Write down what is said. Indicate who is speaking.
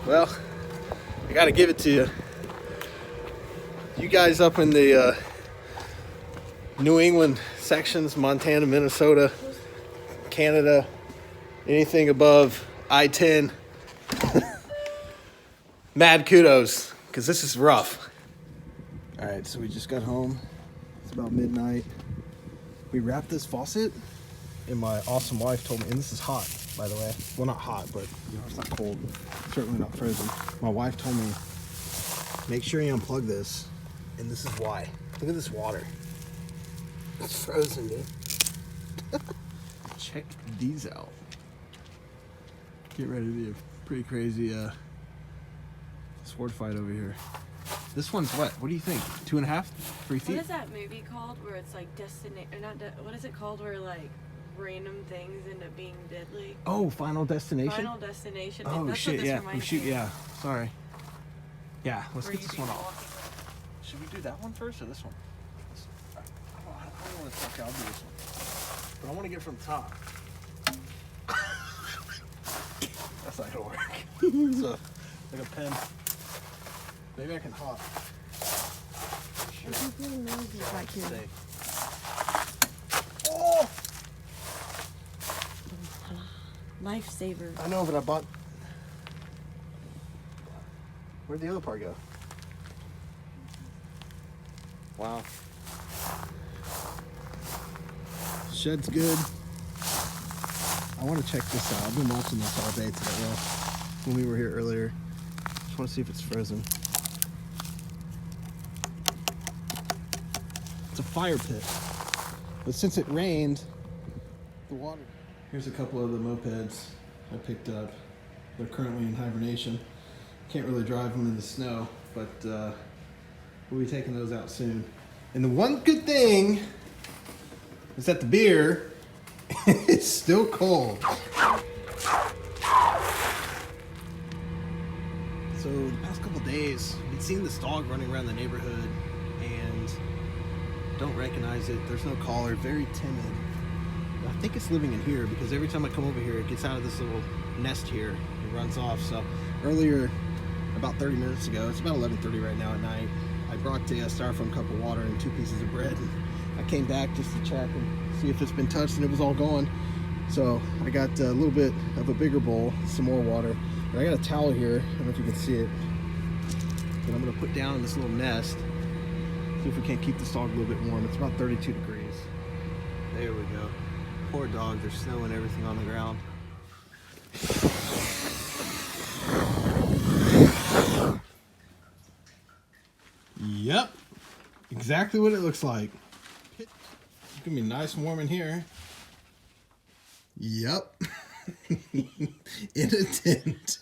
Speaker 1: Well, I gotta give it to you. You guys up in the New England sections, Montana, Minnesota, Canada, anything above I-10, mad kudos, because this is rough. All right, so we just got home. It's about midnight. We wrapped this faucet, and my awesome wife told me, and this is hot, by the way. Well, not hot, but you know, it's not cold. Certainly not frozen. My wife told me, make sure you unplug this, and this is why. Look at this water. It's frozen, dude. Check these out. Get ready to be a pretty crazy sword fight over here. This one's what? What do you think? 2.5, 3 feet?
Speaker 2: What is that movie called where it's like what is it called where like random things end up being deadly?
Speaker 1: Oh, Final Destination?
Speaker 2: Final Destination.
Speaker 1: Oh,
Speaker 2: that's
Speaker 1: shit,
Speaker 2: what this
Speaker 1: yeah.
Speaker 2: reminds me of.
Speaker 1: Yeah. Sorry. Yeah, let's
Speaker 2: Where
Speaker 1: get
Speaker 2: you
Speaker 1: this
Speaker 2: be
Speaker 1: one off.
Speaker 2: walking.
Speaker 1: Should we do that one first or this one? I don't want to talk. I'll do this one. But I want to get from the top. That's not going to work. It's like a pen. Maybe I can hop.
Speaker 2: There's really noisy back here.
Speaker 1: Oh!
Speaker 2: Lifesaver.
Speaker 1: I know, but I bought... Where'd the other part go? Wow. Shed's good. I want to check this out. I've been watching this all day today, well, when we were here earlier. Just want to see if it's frozen. It's a fire pit. But since it rained, the water... Here's a couple of the mopeds I picked up. They're currently in hibernation. Can't really drive them in the snow, but we'll be taking those out soon. And the one good thing is that the beer is still cold. So the past couple days, we've seen this dog running around the neighborhood and don't recognize it. There's no collar, very timid. I think it's living in here because every time I come over here, it gets out of this little nest here and runs off. So earlier, about 30 minutes ago, it's about 11:30 right now at night, I brought a styrofoam cup of water and 2 pieces of bread. And I came back just to check and see if it's been touched, and it was all gone. So I got a little bit of a bigger bowl, some more water. And I got a towel here, I don't know if you can see it, that I'm gonna put down in this little nest. See if we can't keep this dog a little bit warm. It's about 32 degrees. There we go. Poor dog, there's snow and everything on the ground. Yep, exactly what it looks like. It's gonna be nice and warm in here. Yep, in a tent.